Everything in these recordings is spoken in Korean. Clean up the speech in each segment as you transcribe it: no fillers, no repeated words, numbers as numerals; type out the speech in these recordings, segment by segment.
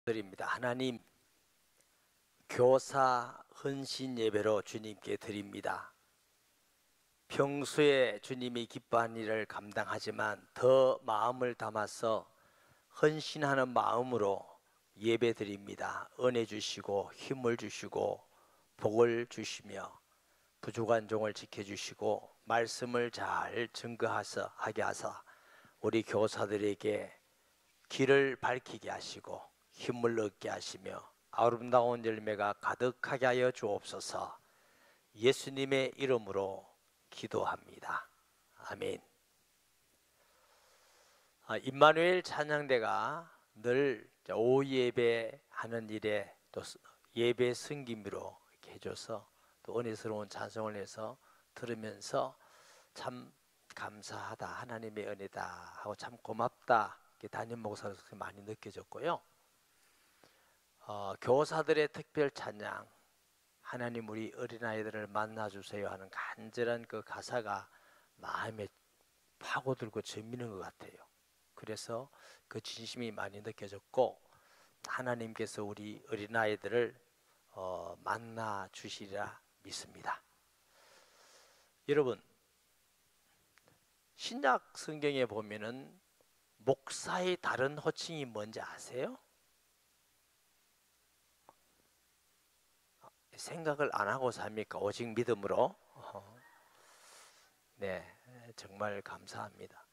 드립니다. 하나님, 교사 헌신 예배로 주님께 드립니다. 평소에 주님이 기뻐하는 일을 감당하지만 더 마음을 담아서 헌신하는 마음으로 예배 드립니다. 은혜 주시고 힘을 주시고 복을 주시며 부족한 종을 지켜주시고 말씀을 잘 증거하서 하게 하사 우리 교사들에게 길을 밝히게 하시고 힘을 얻게 하시며 아름다운 열매가 가득하게 하여 주옵소서. 예수님의 이름으로 기도합니다. 아멘. 임마누엘 찬양대가 늘 오후 예배 하는 일에 또 예배 승김으로 이렇게 해줘서 또 은혜스러운 찬송을 해서 들으면서 참 감사하다, 하나님의 은혜다 하고 참 고맙다, 담임 목사로서 많이 느껴졌고요. 교사들의 특별 찬양, 하나님 우리 어린아이들을 만나주세요 하는 간절한 그 가사가 마음에 파고들고 재미있는 것 같아요. 그래서 그 진심이 많이 느껴졌고, 하나님께서 우리 어린아이들을 만나 주시리라 믿습니다. 여러분, 신약 성경에 보면은 목사의 다른 호칭이 뭔지 아세요? 생각을 안 하고 삽니까? 오직 믿음으로. 네, 정말 감사합니다.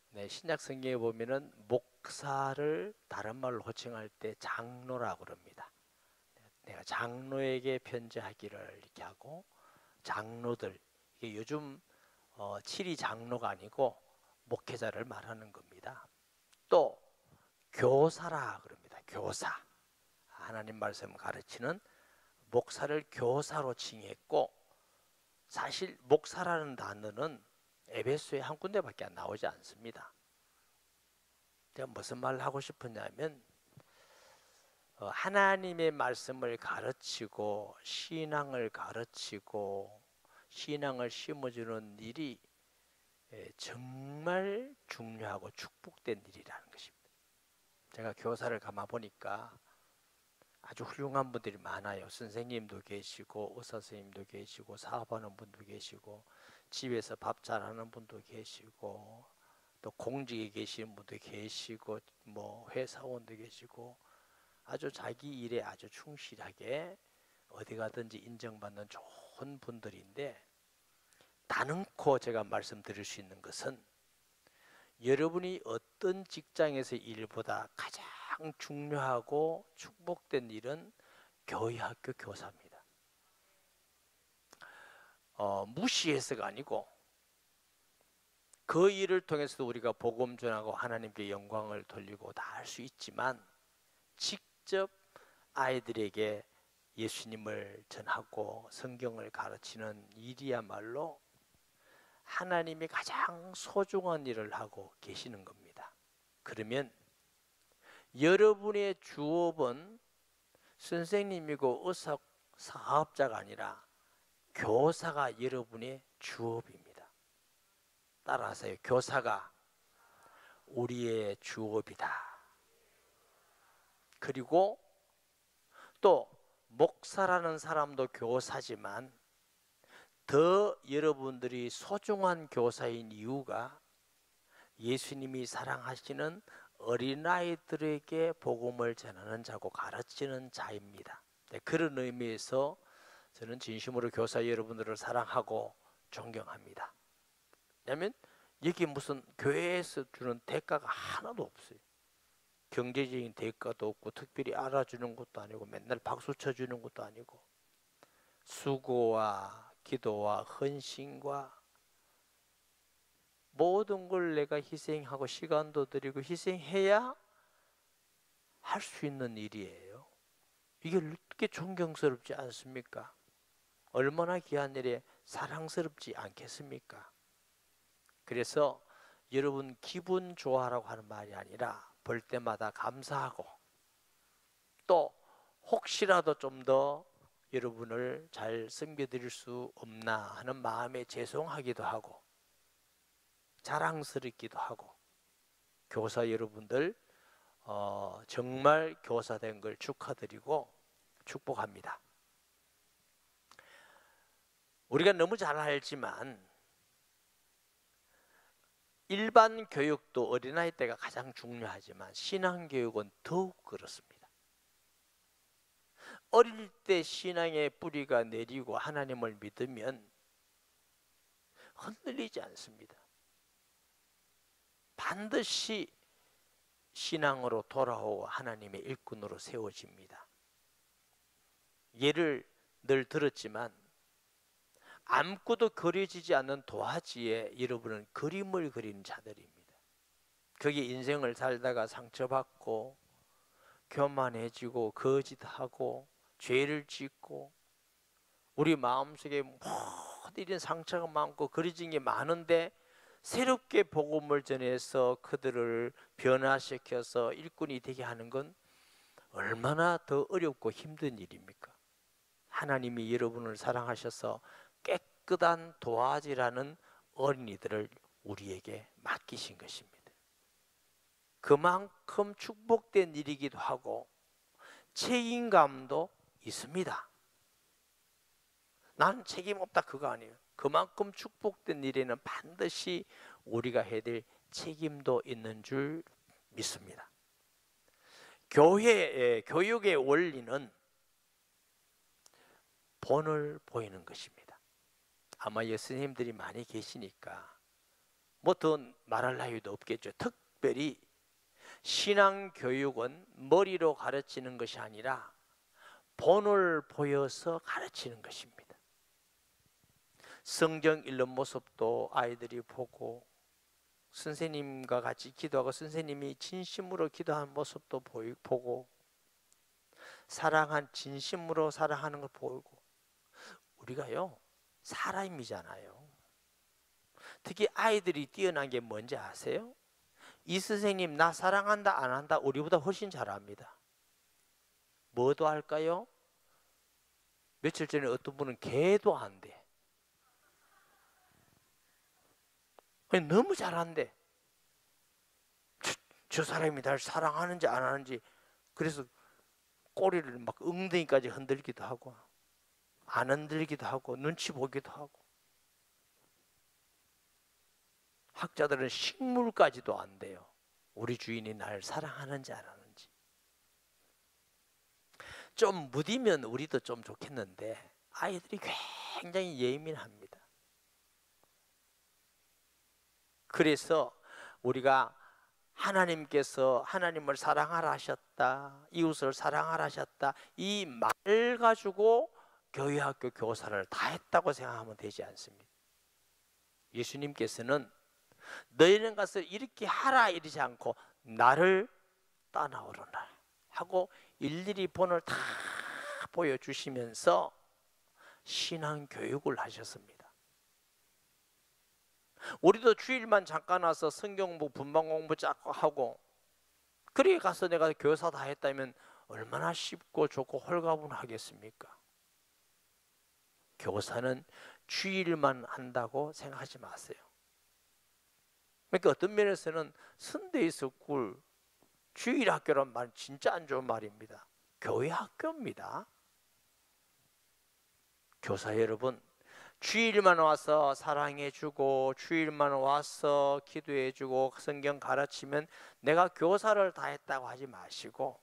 네, 신약 성경에 보면은 목사를 다른 말로 호칭할 때 장로라고 그럽니다. 내가 장로에게 편지하기를 이렇게 하고, 장로들, 이게 요즘 칠이 장로가 아니고 목회자를 말하는 겁니다. 또 교사라 그럽니다. 교사, 하나님 말씀 가르치는 목사를 교사로 칭했고, 사실 목사라는 단어는 에베소에 한 군데밖에 안 나오지 않습니다. 제가 무슨 말을 하고 싶었냐면, 하나님의 말씀을 가르치고 신앙을 가르치고 신앙을 심어주는 일이 정말 중요하고 축복된 일이라는 것입니다. 제가 교사를 가만 보니까 아주 훌륭한 분들이 많아요. 선생님도 계시고 의사 선생님도 계시고 사업하는 분도 계시고 집에서 밥 잘하는 분도 계시고 또 공직에 계시는 분도 계시고 뭐 회사원도 계시고 아주 자기 일에 아주 충실하게 어디 가든지 인정받는 좋은 분들인데, 단언코 제가 말씀드릴 수 있는 것은 여러분이 어떤 직장에서 일보다 가장 중요하고 축복된 일은 교회 학교 교사입니다. 무시해서가 아니고 그 일을 통해서도 우리가 복음 전하고 하나님께 영광을 돌리고 다 할 수 있지만, 직접 아이들에게 예수님을 전하고 성경을 가르치는 일이야말로 하나님이 가장 소중한 일을 하고 계시는 겁니다. 그러면 여러분의 주업은 선생님이고 의사, 사업자가 아니라 교사가 여러분의 주업입니다. 따라하세요. 교사가 우리의 주업이다. 그리고 또 목사라는 사람도 교사지만 더 여러분들이 소중한 교사인 이유가 예수님이 사랑하시는 어린아이들에게 복음을 전하는 자고 가르치는 자입니다. 네, 그런 의미에서 저는 진심으로 교사 여러분들을 사랑하고 존경합니다. 왜냐하면 여기 무슨 교회에서 주는 대가가 하나도 없어요. 경제적인 대가도 없고 특별히 알아주는 것도 아니고 맨날 박수 쳐주는 것도 아니고, 수고와 기도와 헌신과 모든 걸 내가 희생하고 시간도 드리고 희생해야 할 수 있는 일이에요. 이게 어떻게 존경스럽지 않습니까? 얼마나 귀한 일에 사랑스럽지 않겠습니까? 그래서 여러분 기분 좋아하라고 하는 말이 아니라 볼 때마다 감사하고, 또 혹시라도 좀 더 여러분을 잘 섬겨드릴 수 없나 하는 마음에 죄송하기도 하고 자랑스럽기도 하고, 교사 여러분들 정말 교사된 걸 축하드리고 축복합니다. 우리가 너무 잘 알지만 일반 교육도 어린아이 때가 가장 중요하지만 신앙교육은 더욱 그렇습니다. 어릴 때 신앙의 뿌리가 내리고 하나님을 믿으면 흔들리지 않습니다. 반드시 신앙으로 돌아오고 하나님의 일꾼으로 세워집니다. 예를 늘 들었지만 아무것도 그려지지 않는 도화지에 여러분은 그림을 그리는 자들입니다. 거기에 인생을 살다가 상처받고 교만해지고 거짓하고 죄를 짓고 우리 마음속에 모든 상처가 많고 그려진 게 많은데 새롭게 복음을 전해서 그들을 변화시켜서 일꾼이 되게 하는 건 얼마나 더 어렵고 힘든 일입니까? 하나님이 여러분을 사랑하셔서 깨끗한 도화지라는 어린이들을 우리에게 맡기신 것입니다. 그만큼 축복된 일이기도 하고 책임감도 있습니다. 난 책임 없다 그거 아니에요. 그만큼 축복된 일에는 반드시 우리가 해야 될 책임도 있는 줄 믿습니다. 교육의 원리는 본을 보이는 것입니다. 아마 예수님들이 많이 계시니까 뭐 더 말할 나위도 없겠죠. 특별히 신앙교육은 머리로 가르치는 것이 아니라 본을 보여서 가르치는 것입니다. 성경 읽는 모습도 아이들이 보고 선생님과 같이 기도하고 선생님이 진심으로 기도하는 모습도 보고 사랑한 진심으로 사랑하는 걸 보고 우리가요 사람이잖아요. 특히 아이들이 뛰어난 게 뭔지 아세요? 이 선생님 나 사랑한다 안 한다 우리보다 훨씬 잘 압니다. 뭐도 할까요? 며칠 전에 어떤 분은 개도 한대. 너무 잘한대. 저 사람이 날 사랑하는지 안 하는지 그래서 꼬리를 막 엉덩이까지 흔들기도 하고 안 흔들기도 하고 눈치 보기도 하고 학자들은 식물까지도 안 돼요. 우리 주인이 날 사랑하는지 안 하는지. 좀 무디면 우리도 좀 좋겠는데 아이들이 굉장히 예민합니다. 그래서 우리가 하나님께서 하나님을 사랑하라 하셨다, 이웃을 사랑하라 하셨다, 이 말 가지고 교회학교 교사를 다 했다고 생각하면 되지 않습니다. 예수님께서는 너희는 가서 이렇게 하라 이러지 않고 나를 따라오너라 하고 일일이 본을 다 보여주시면서 신앙교육을 하셨습니다. 우리도 주일만 잠깐 와서 성경 공부, 분방 공부 쫙 하고 그래 가서 내가 교사 다 했다면 얼마나 쉽고 좋고 홀가분하겠습니까? 교사는 주일만 한다고 생각하지 마세요. 그러니까 어떤 면에서는 선데이 스쿨, 주일 학교란 말 진짜 안 좋은 말입니다. 교회 학교입니다. 교사 여러분, 주일만 와서 사랑해주고 주일만 와서 기도해주고 성경 가르치면 내가 교사를 다 했다고 하지 마시고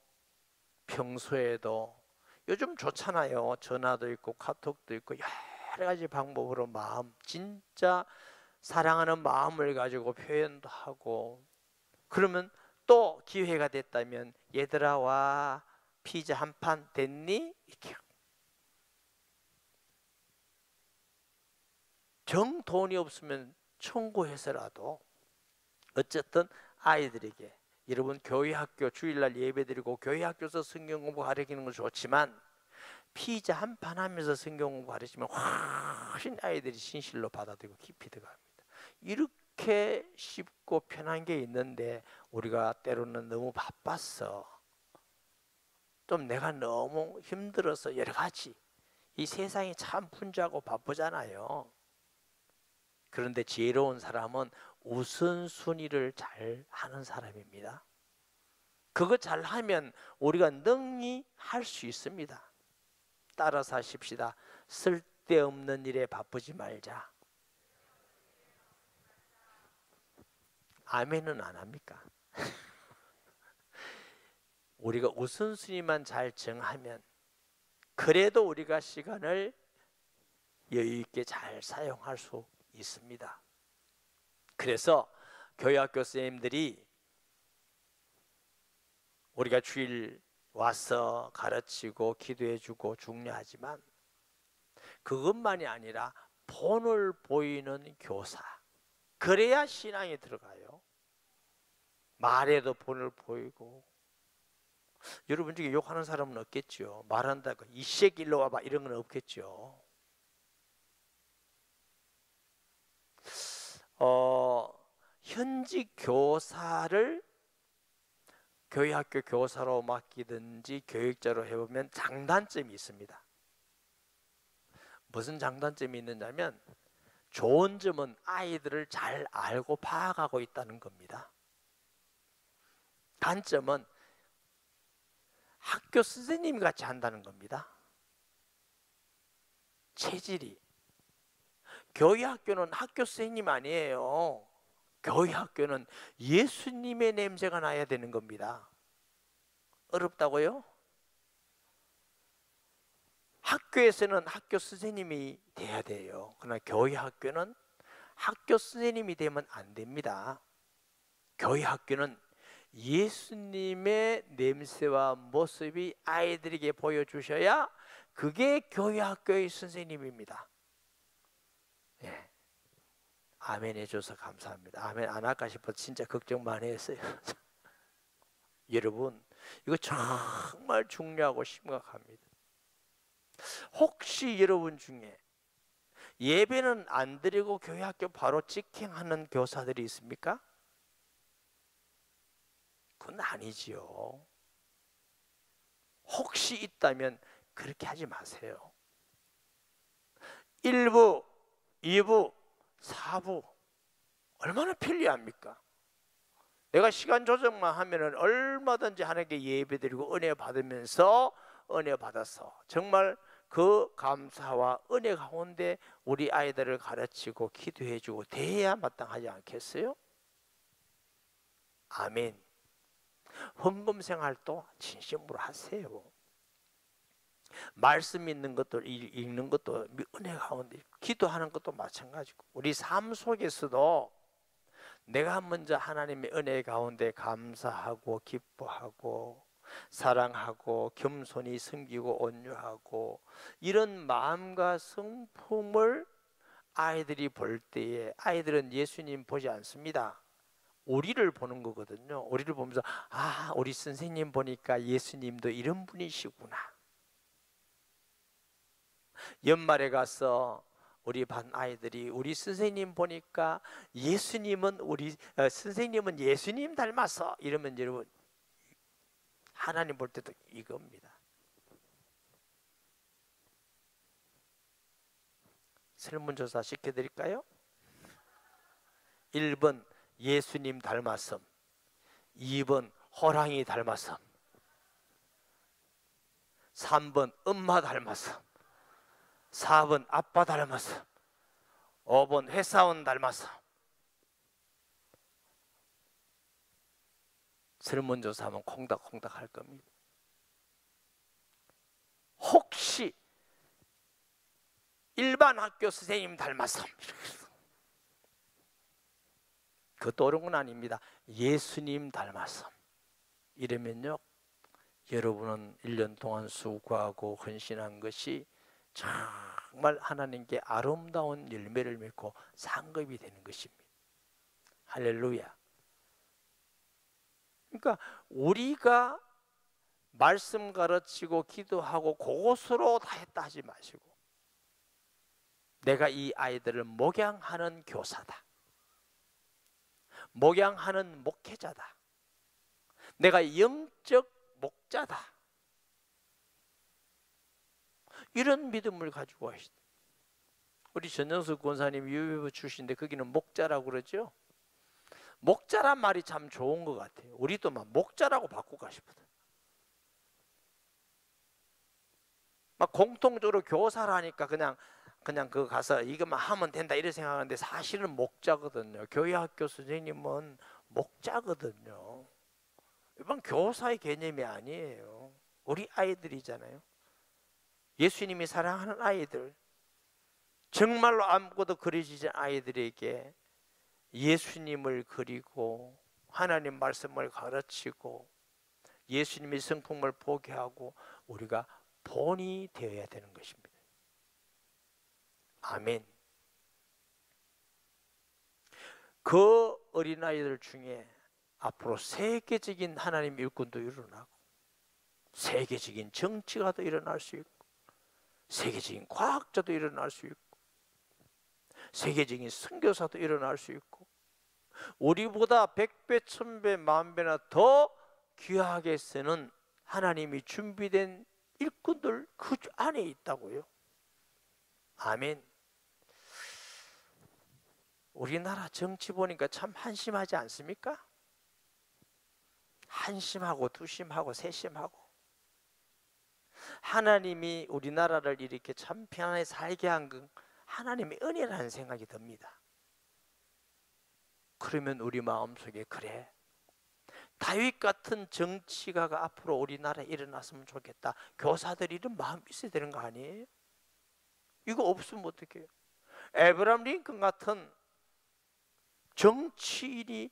평소에도 요즘 좋잖아요. 전화도 있고 카톡도 있고 여러 가지 방법으로 마음 진짜 사랑하는 마음을 가지고 표현도 하고 그러면 또 기회가 됐다면 얘들아 와 피자 한 판 됐니? 이렇게 정 돈이 없으면 청구해서라도 어쨌든 아이들에게 여러분 교회 학교 주일날 예배드리고 교회 학교에서 성경 공부 가르치는 건 좋지만 피자 한 판 하면서 성경 공부 가르치면 훨씬 아이들이 진실로 받아들이고 깊이 들어갑니다. 이렇게 쉽고 편한 게 있는데 우리가 때로는 너무 바빴어. 좀 내가 너무 힘들어서 여러 가지 이 세상이 참 분주하고 바쁘잖아요. 그런데 지혜로운 사람은 우선순위를 잘 하는 사람입니다. 그거 잘하면 우리가 능히 할 수 있습니다. 따라서 하십시다. 쓸데없는 일에 바쁘지 말자. 아멘은 안 합니까? 우리가 우선순위만 잘 정하면 그래도 우리가 시간을 여유 있게 잘 사용할 수 있습니다. 그래서 교회학교 선생님들이 우리가 주일 와서 가르치고 기도해주고 중요하지만 그것만이 아니라 본을 보이는 교사, 그래야 신앙이 들어가요. 말에도 본을 보이고. 여러분 중에 욕하는 사람은 없겠죠. 말한다고 이 새끼 일로 와봐 이런 건 없겠죠. 현직 교사를 교회학교 교사로 맡기든지 교육자로 해보면 장단점이 있습니다. 무슨 장단점이 있느냐면 좋은 점은 아이들을 잘 알고 파악하고 있다는 겁니다. 단점은 학교 선생님 같이 한다는 겁니다. 체질이. 교회학교는 학교 선생님 아니에요. 교회학교는 예수님의 냄새가 나야 되는 겁니다. 어렵다고요? 학교에서는 학교 선생님이 돼야 돼요. 그러나 교회학교는 학교 선생님이 되면 안 됩니다. 교회학교는 예수님의 냄새와 모습이 아이들에게 보여주셔야 그게 교회학교의 선생님입니다. 예. 아멘 해줘서 감사합니다. 아멘 안 할까 싶어서 진짜 걱정 많이 했어요. 여러분 이거 정말 중요하고 심각합니다. 혹시 여러분 중에 예배는 안 드리고 교회학교 바로 직행하는 교사들이 있습니까? 그건 아니지요. 혹시 있다면 그렇게 하지 마세요. 1부, 2부, 4부 얼마나 편리합니까? 내가 시간 조정만 하면은 얼마든지 하나님께 예배드리고 은혜 받으면서 은혜 받아서 정말 그 감사와 은혜 가운데 우리 아이들을 가르치고 기도해주고 대해야 마땅하지 않겠어요? 아멘. 헌금 생활도 진심으로 하세요. 말씀 있는 것도 읽는 것도 은혜 가운데 기도하는 것도 마찬가지고 우리 삶 속에서도 내가 먼저 하나님의 은혜 가운데 감사하고 기뻐하고 사랑하고 겸손히 섬기고 온유하고 이런 마음과 성품을 아이들이 볼 때에 아이들은 예수님 보지 않습니다. 우리를 보는 거거든요. 우리를 보면서 아 우리 선생님 보니까 예수님도 이런 분이시구나. 연말에 가서 우리 반 아이들이 우리 선생님 보니까 예수님은 선생님은 예수님 닮아서 이러면 여러분 하나님 볼 때도 이겁니다. 설문조사 시켜드릴까요? 1번 예수님 닮았음, 2번 호랑이 닮았음, 3번 엄마 닮았음, 4번 아빠 닮았음, 5번 회사원 닮았음. 설문조사하면 콩닥콩닥 할 겁니다. 혹시 일반 학교 선생님 닮았음 그것도 옳은 건 아닙니다. 예수님 닮았음 이러면요 여러분은 1년 동안 수고하고 헌신한 것이 정말 하나님께 아름다운 열매를 맺고 상급이 되는 것입니다. 할렐루야. 그러니까 우리가 말씀 가르치고 기도하고 그것으로 다 했다 하지 마시고 내가 이 아이들을 목양하는 교사다. 목양하는 목회자다. 내가 영적 목자다. 이런 믿음을 가지고 하시다. 우리 전영석 권사님 유배부 출신인데 거기는 목자라고 그러죠. 목자란 말이 참 좋은 것 같아요. 우리도 막 목자라고 바꾸고 싶거든. 막 공통적으로 교사를 하니까 그냥 그 가서 이것만 하면 된다 이렇게 생각하는데 사실은 목자거든요. 교회 학교 선생님은 목자거든요. 이건 교사의 개념이 아니에요. 우리 아이들이잖아요. 예수님이 사랑하는 아이들, 정말로 아무것도 그려지지 않은 아이들에게 예수님을 그리고 하나님 말씀을 가르치고 예수님의 성품을 보게 하고 우리가 본이 되어야 되는 것입니다. 아멘. 그 어린아이들 중에 앞으로 세계적인 하나님 일꾼도 일어나고 세계적인 정치가도 일어날 수 있고 세계적인 과학자도 일어날 수 있고 세계적인 선교사도 일어날 수 있고 우리보다 100배, 1000배, 만배나 더 귀하게 쓰는 하나님이 준비된 일꾼들 그 안에 있다고요. 아멘. 우리나라 정치 보니까 참 한심하지 않습니까? 한심하고 두심하고 세심하고 하나님이 우리나라를 이렇게 참 편안하게 살게 한 건 하나님의 은혜라는 생각이 듭니다. 그러면 우리 마음속에 그래 다윗 같은 정치가가 앞으로 우리나라에 일어났으면 좋겠다. 교사들이 이런 마음이 있어야 되는 거 아니에요? 이거 없으면 어떡해요? 에브라임 링컨 같은 정치인이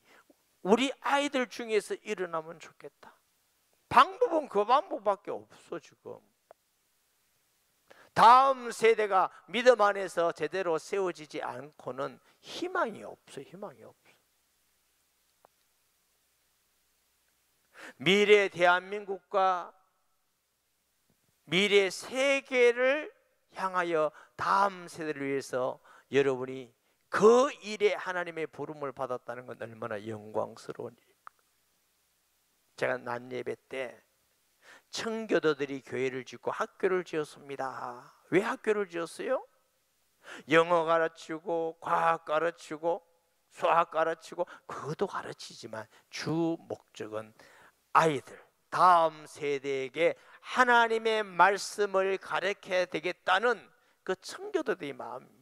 우리 아이들 중에서 일어나면 좋겠다. 방법은 그 방법밖에 없어. 지금 다음 세대가 믿음 안에서 제대로 세워지지 않고는 희망이 없어. 희망이 없어. 미래 대한민국과 미래 세계를 향하여 다음 세대를 위해서 여러분이 그 일에 하나님의 부름을 받았다는 건 얼마나 영광스러운 일입니까? 제가 낮 예배 때 청교도들이 교회를 짓고 학교를 지었습니다. 왜 학교를 지었어요? 영어 가르치고 과학 가르치고 수학 가르치고 그것도 가르치지만 주 목적은 아이들 다음 세대에게 하나님의 말씀을 가르쳐야 되겠다는 그 청교도들의 마음입니다.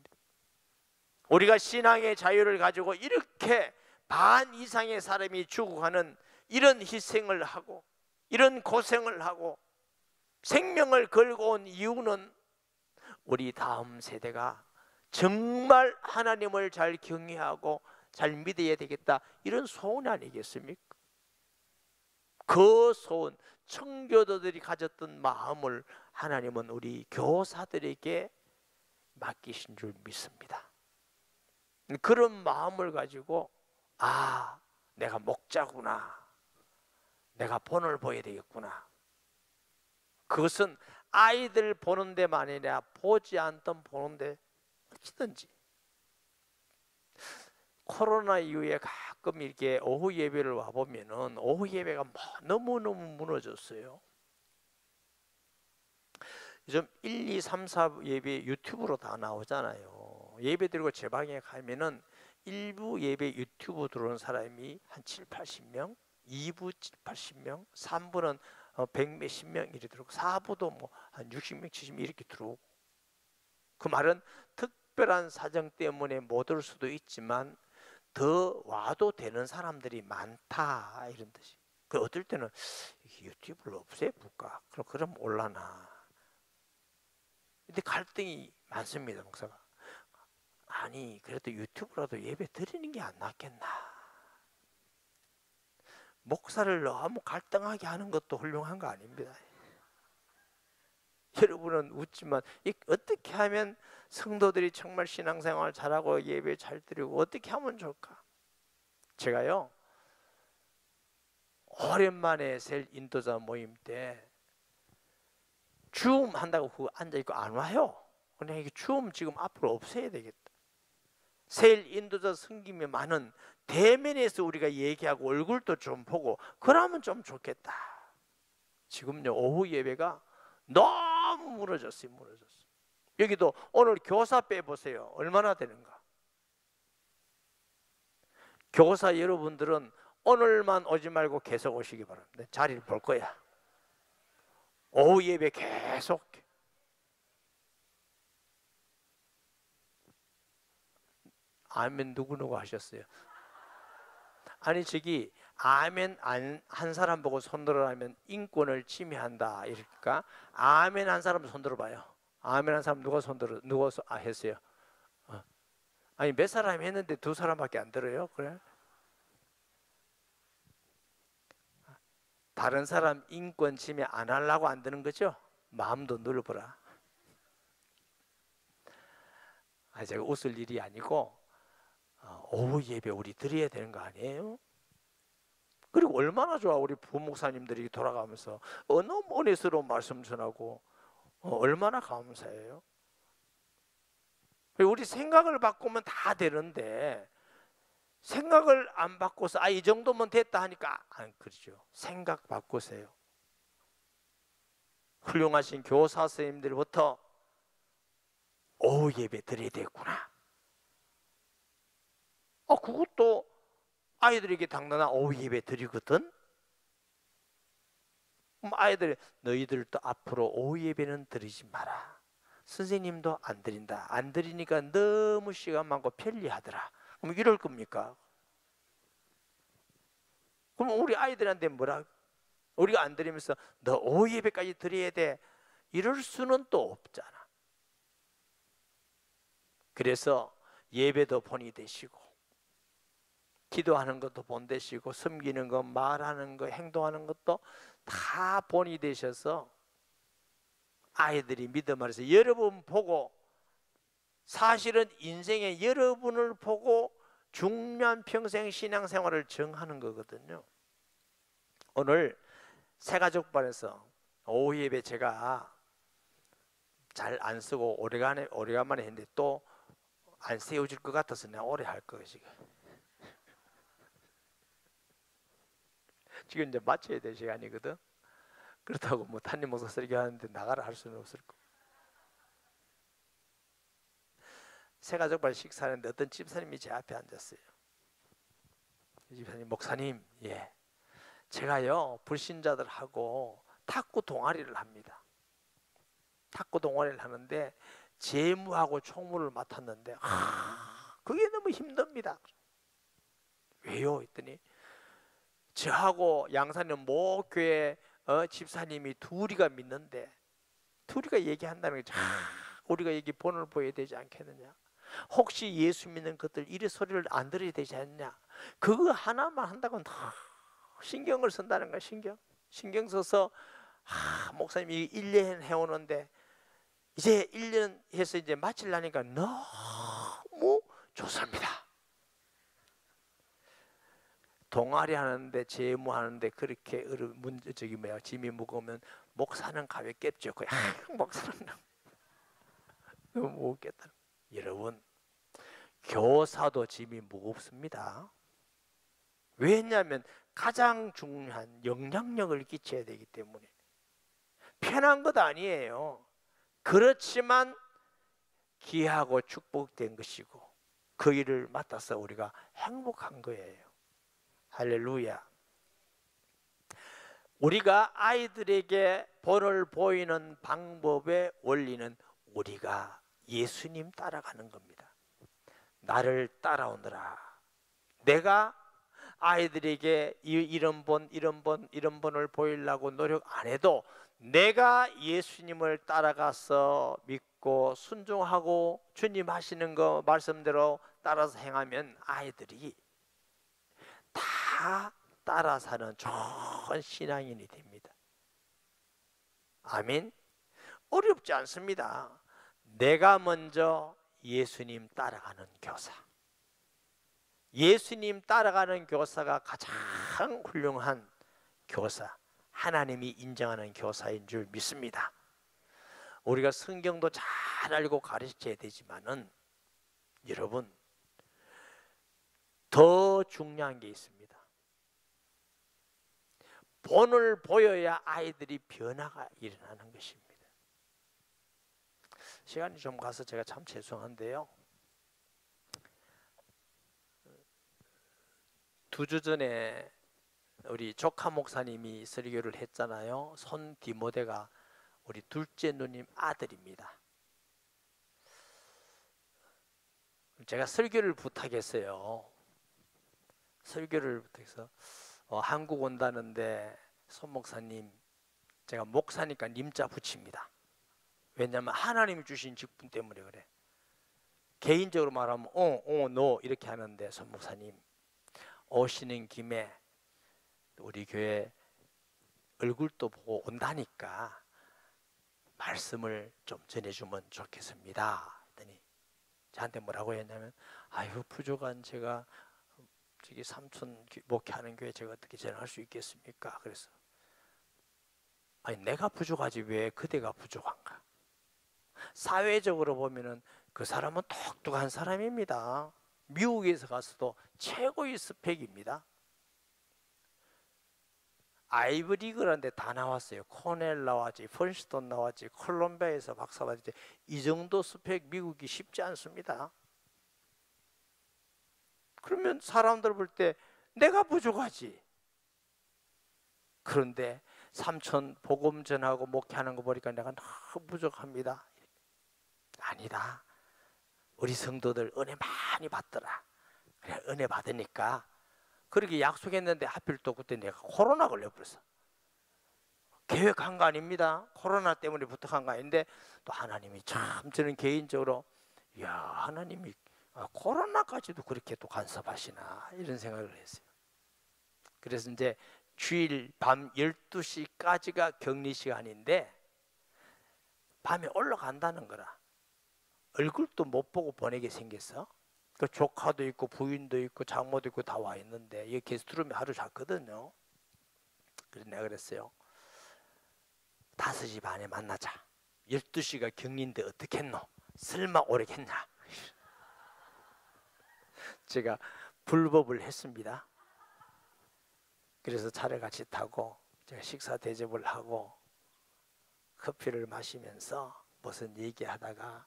우리가 신앙의 자유를 가지고 이렇게 반 이상의 사람이 죽어가는 이런 희생을 하고 이런 고생을 하고 생명을 걸고 온 이유는 우리 다음 세대가 정말 하나님을 잘 경외하고 잘 믿어야 되겠다 이런 소원 아니겠습니까? 그 소원, 청교도들이 가졌던 마음을 하나님은 우리 교사들에게 맡기신 줄 믿습니다. 그런 마음을 가지고 아, 내가 목자구나, 내가 본을 보여야 되겠구나. 그것은 아이들 보는 데만 아니라 보지 않던 보는데 어찌든지 코로나 이후에 가끔 이렇게 오후 예배를 와보면은 오후 예배가 너무너무 무너졌어요. 요즘 1, 2, 3, 4 예배 유튜브로 다 나오잖아요. 예배 드리고 제 방에 가면은 1부 예배 유튜브 들어오는 사람이 한 7, 80명, 2부 7, 80명, 3부는 100 몇십 명 이렇게 들어오고 4부도 뭐 한 60명, 70명 이렇게 들어오고 그 말은 특별한 사정 때문에 못 올 수도 있지만 더 와도 되는 사람들이 많다 이런 뜻이. 그 어떨 때는 유튜브를 없애볼까? 그럼 올라나. 근데 갈등이 많습니다, 목사가. 아니 그래도 유튜브라도 예배 드리는 게 안 낫겠나? 목사를 너무 갈등하게 하는 것도 훌륭한 거 아닙니다. 여러분은 웃지만 어떻게 하면 성도들이 정말 신앙생활 잘하고 예배 잘 드리고 어떻게 하면 좋을까? 제가요 오랜만에 셀 인도자 모임 때 줌 한다고 그거 앉아있고 안 와요. 근데 이게 줌 지금 앞으로 없애야 되겠다. 셀 인도자 섬김이 많은 대면에서 우리가 얘기하고 얼굴도 좀 보고 그러면 좀 좋겠다. 지금요 오후 예배가 너무 무너졌어요. 여기도 오늘 교사 빼보세요. 얼마나 되는가? 교사 여러분들은 오늘만 오지 말고 계속 오시기 바랍니다. 자리를 볼 거야. 오후 예배 계속. 아멘 누구 하셨어요? 아니 저기 아멘 한 사람 보고 손들어 하면 인권을 침해한다 이럴까? 아멘 한 사람 손들어 봐요. 아멘 한 사람 누가 했어요? 아니 몇 사람이 했는데 두 사람밖에 안 들어요? 그래? 다른 사람 인권 침해 안 하려고 안 드는 거죠? 마음도 넓어라. 제가 웃을 일이 아니고 오후 예배 우리 드려야 되는 거 아니에요? 그리고 얼마나 좋아 우리 부목사님들이 돌아가면서 너무 은혜스러운 말씀 전하고 얼마나 감사해요. 우리 생각을 바꾸면 다 되는데 생각을 안 바꿔서 이 정도면 됐다 하니까 안 그러죠. 생각 바꾸세요. 훌륭하신 교사 선생님들부터 오후 예배 드려야 되겠구나. 그것도 아이들에게 당당한 오후 예배 드리거든. 그럼 아이들이 너희들도 앞으로 오후 예배는 드리지 마라. 선생님도 안 드린다. 안 드리니까 너무 시간 많고 편리하더라. 그럼 이럴 겁니까? 그럼 우리 아이들한테 뭐라? 우리가 안 드리면서 너 오후 예배까지 드려야 돼. 이럴 수는 또 없잖아. 그래서 예배도 본이 되시고 기도하는 것도 본 되시고 섬기는 것, 말하는 것, 행동하는 것도 다 본이 되셔서 아이들이 믿음 안에서 여러분 보고 사실은 인생에 여러분을 보고 중요한 평생 신앙생활을 정하는 거거든요. 오늘 새가족반에서 오후 예배 제가 잘 안 쓰고 오래간만에 했는데 또 안 세워질 것 같아서 내가 오래 할 거예요. 지금 이제 마쳐야 될 시간이거든. 그렇다고 뭐 담임 목사 설교하는데 나가라 할 수는 없을 거고. 새가족반 식사하는데 어떤 집사님이 제 앞에 앉았어요. 집사님, 목사님, 제가요 불신자들하고 탁구 동아리를 합니다. 탁구 동아리를 하는데 재무하고 총무를 맡았는데 그게 너무 힘듭니다. 왜요? 했더니 저하고 양산은 모교회 집사님이 둘이가 믿는데 둘이가 얘기한다는 거죠. 우리가 여기 본을 보여야 되지 않겠느냐? 혹시 예수 믿는 것들 이리 소리를 안 들어야 되지 않냐? 그거 하나만 한다고 신경을 쓴다는 거야. 신경 써서 목사님이 1년 해오는데 이제 1년 해서 이제 마치려니까 너무 좋습니다. 동아리 하는데 재무하는데 그렇게 짐이 무거우면 목사는 가볍겠죠. 목사는 너무 웃겠다. 여러분 교사도 짐이 무겁습니다. 왜냐하면 가장 중요한 영향력을 끼쳐야 되기 때문에 편한 것 아니에요. 그렇지만 귀하고 축복된 것이고 그 일을 맡아서 우리가 행복한 거예요. 할렐루야. 우리가 아이들에게 본을 보이는 방법의 원리는 우리가 예수님 따라가는 겁니다. 나를 따라오너라. 내가 아이들에게 이런 본을 보이려고 노력 안 해도 내가 예수님을 따라가서 믿고 순종하고 주님 하시는 거 말씀대로 따라서 행하면 아이들이 다 따라 사는 좋은 신앙인이 됩니다. 아멘. 어렵지 않습니다. 내가 먼저 예수님 따라가는 교사. 예수님 따라가는 교사가 가장 훌륭한 교사, 하나님이 인정하는 교사인 줄 믿습니다. 우리가 성경도 잘 알고 가르쳐야 되지만은 여러분 더 중요한 게 있습니다. 본을 보여야 아이들이 변화가 일어나는 것입니다. 시간이 좀 가서 제가 참 죄송한데요. 2주 전에 우리 조카 목사님이 설교를 했잖아요. 손 디모데가 우리 둘째 누님 아들입니다. 제가 설교를 부탁했어요. 설교를 부탁해서 한국 온다는데 손 목사님, 제가 목사니까 님자 붙입니다. 왜냐하면 하나님이 주신 직분 때문에 그래. 개인적으로 말하면 너 이렇게 하는데, 손 목사님 오시는 김에 우리 교회 얼굴도 보고 온다니까 말씀을 좀 전해주면 좋겠습니다 했더니 저한테 뭐라고 했냐면, 아유 부족한 제가 저기 삼촌 목회하는 교회 제가 어떻게 전할 수 있겠습니까? 그래서 아니 내가 부족하지 왜 그대가 부족한가? 사회적으로 보면은 그 사람은 똑똑한 사람입니다. 미국에서 가서도 최고의 스펙입니다. 아이브리그라는 데 다 나왔어요. 코넬 나왔지, 펀스턴 나왔지, 콜롬비아에서 박사 받았지. 이 정도 스펙 미국이 쉽지 않습니다. 그러면 사람들 볼 때 내가 부족하지. 그런데 삼촌 복음 전하고 목회하는 거 보니까 내가 너무 부족합니다. 아니다. 우리 성도들 은혜 많이 받더라. 그래, 은혜 받으니까 그렇게 약속했는데 하필 또 그때 내가 코로나 걸려버렸어. 계획한 거 아닙니다. 코로나 때문에 부탁한 거 아닌데 또 하나님이 참 저는 개인적으로 이야 하나님이 코로나까지도 그렇게 또 간섭하시나 이런 생각을 했어요. 그래서 이제 주일 밤 12시까지가 격리 시간인데 밤에 올라간다는 거라. 얼굴도 못 보고 보내게 생겼어. 그 조카도 있고 부인도 있고 장모도 있고 다 와 있는데 이 게스트룸에 하루 잤거든요. 그래서 내가 그랬어요. 5시 반에 만나자. 12시가 격리인데 어떻겠노? 설마 오래겠냐? 제가 불법을 했습니다. 그래서 차를 같이 타고 제가 식사 대접을 하고 커피를 마시면서 무슨 얘기하다가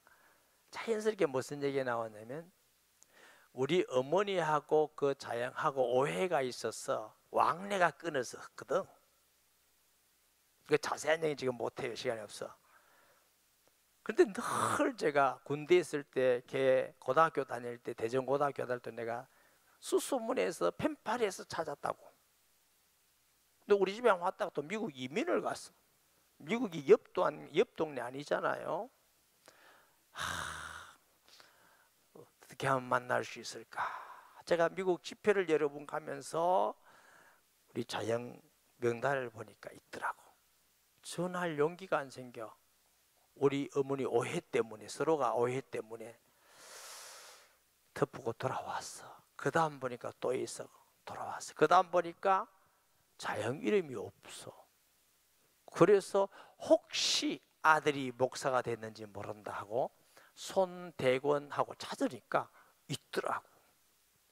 자연스럽게 무슨 얘기가 나왔냐면 우리 어머니하고 그 자양하고 오해가 있어서 왕래가 끊어졌거든. 그 자세한 얘기 지금 못해요. 시간이 없어. 그런데 늘 제가 군대 있을 때, 걔 고등학교 다닐 때, 대전고등학교 다닐 때 내가 수소문에서 펜팔에서 찾았다고. 근데 우리 집에 왔다가 또 미국 이민을 갔어. 미국이 옆 동네 아니잖아요. 어떻게 하면 만날 수 있을까? 제가 미국 집회를 여러 번 가면서 우리 자영 명단을 보니까 있더라고. 전화할 용기가 안 생겨. 우리 어머니 오해 때문에, 서로가 오해 때문에 덮고 돌아왔어. 그 다음 보니까 또 있어. 돌아왔어. 그 다음 보니까 자영 이름이 없어. 그래서 혹시 아들이 목사가 됐는지 모른다 하고 손대권하고 찾으니까 있더라고.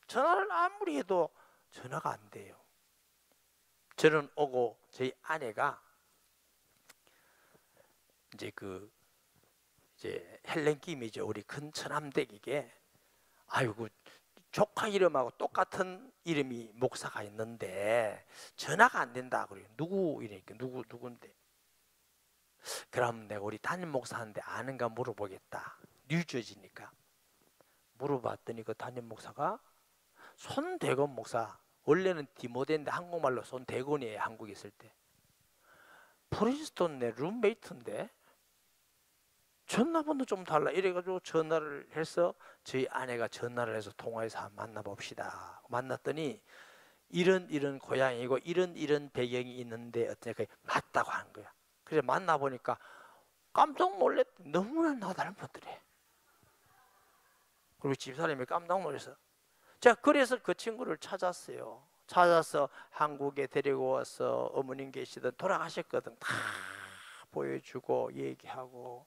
전화를 아무리 해도 전화가 안 돼요. 저는 오고 저희 아내가 이제 헬렌 김이죠. 우리 큰 처남댁에게 아이고 조카 이름하고 똑같은 이름이 목사가 있는데 전화가 안 된다 그래요. 누구 이러니까 누군데? 그럼 내가 우리 담임 목사한테 아는가 물어보겠다. 뉴저지니까 물어봤더니 그 담임 목사가 손대건 목사, 원래는 디모데인데 한국말로 손대건이에요. 한국에 있을 때. 프린스턴 내 룸메이트인데 전화번호 좀 달라 이래가지고 전화를 해서 저희 아내가 전화를 해서 통화해서 한번 만나봅시다. 만났더니 이런 고향이고 이런 배경이 있는데 어떻게 맞다고 하는 거야. 그래서 만나보니까 깜짝 놀랐대. 너무나 나 닮았더래. 그리고 집사람이 깜짝 놀라서 제가 그래서 그 친구를 찾았어요. 찾아서 한국에 데리고 와서 어머님 계시던 돌아가셨거든. 다 보여주고 얘기하고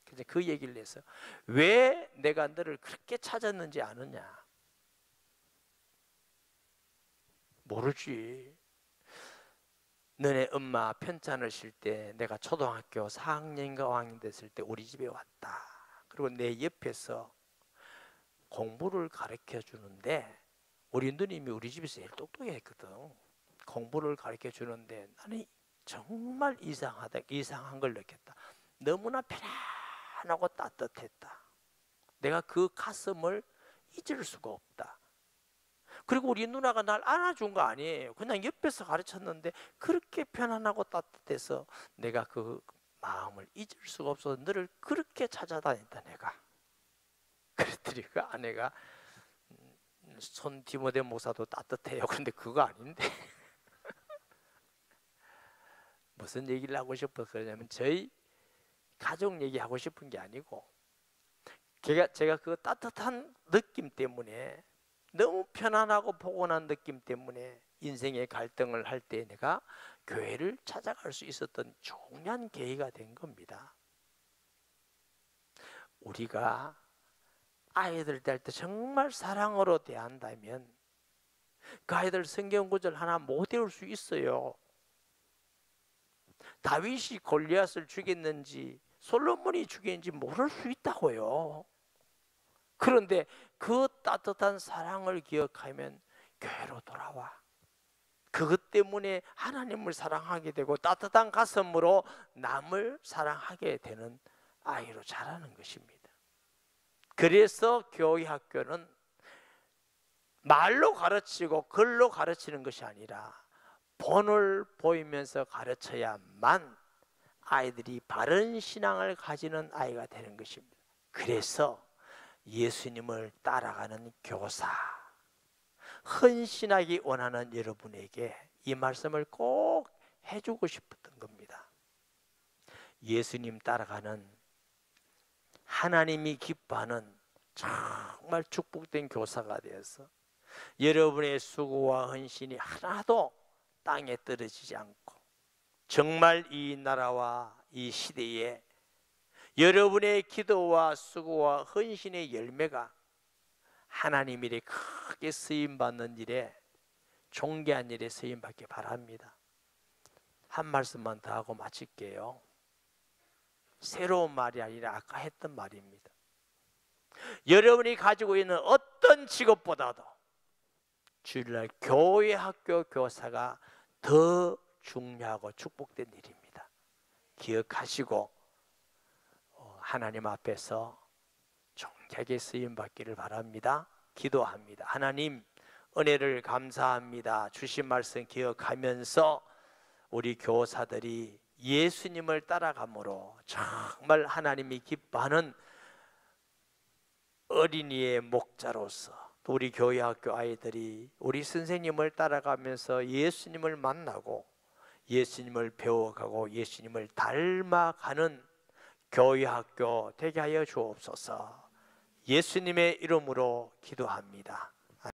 그래서 그 얘기를 해서 왜 내가 너를 그렇게 찾았는지 아느냐? 모르지. 너네 엄마 편찮을 쉴 때 내가 초등학교 4학년인가 5학년 됐을 때 우리 집에 왔다. 그리고 내 옆에서 공부를 가르쳐 주는데 우리 누님이 우리 집에서 제일 똑똑했거든. 공부를 가르쳐 주는데 나는 정말 이상한 걸 느꼈다. 너무나 편안하고 따뜻했다. 내가 그 가슴을 잊을 수가 없다. 그리고 우리 누나가 날 안아준 거 아니에요. 그냥 옆에서 가르쳤는데 그렇게 편안하고 따뜻해서 내가 그 마음을 잊을 수가 없어서 너를 그렇게 찾아다녔다. 내가 그랬더니 그 아내가 손 디모데 목사도 따뜻해요. 그런데 그거 아닌데 무슨 얘기를 하고 싶어서 그러냐면 저희 가족 얘기하고 싶은 게 아니고 제가 그 따뜻한 느낌 때문에 너무 편안하고 포근한 느낌 때문에 인생의 갈등을 할 때 내가 교회를 찾아갈 수 있었던 중요한 계기가 된 겁니다. 우리가 아이들 대할 때 정말 사랑으로 대한다면 그 아이들 성경 구절 하나 못 외울 수 있어요. 다윗이 골리앗을 죽였는지 솔로몬이 죽였는지 모를 수 있다고요. 그런데 그 따뜻한 사랑을 기억하면 교회로 돌아와. 그것 때문에 하나님을 사랑하게 되고 따뜻한 가슴으로 남을 사랑하게 되는 아이로 자라는 것입니다. 그래서 교회 학교는 말로 가르치고 글로 가르치는 것이 아니라 본을 보이면서 가르쳐야만 아이들이 바른 신앙을 가지는 아이가 되는 것입니다. 그래서 예수님을 따라가는 교사, 헌신하기 원하는 여러분에게 이 말씀을 꼭 해주고 싶었던 겁니다. 예수님 따라가는 하나님이 기뻐하는 정말 축복된 교사가 되어서 여러분의 수고와 헌신이 하나도 땅에 떨어지지 않고 정말 이 나라와 이 시대에 여러분의 기도와 수고와 헌신의 열매가 하나님 일에 크게 쓰임받는 일에 존귀한 일에 쓰임받기 바랍니다. 한 말씀만 더 하고 마칠게요. 새로운 말이 아니라 아까 했던 말입니다. 여러분이 가지고 있는 어떤 직업보다도 주일날 교회 학교 교사가 더 중요하고 축복된 일입니다. 기억하시고 하나님 앞에서 정직하게 쓰임받기를 바랍니다. 기도합니다. 하나님 은혜를 감사합니다. 주신 말씀 기억하면서 우리 교사들이 예수님을 따라감으로 정말 하나님이 기뻐하는 어린이의 목자로서 또 우리 교회 학교 아이들이 우리 선생님을 따라가면서 예수님을 만나고 예수님을 배워가고 예수님을 닮아가는 교회 학교 되게 하여 주옵소서. 예수님의 이름으로 기도합니다.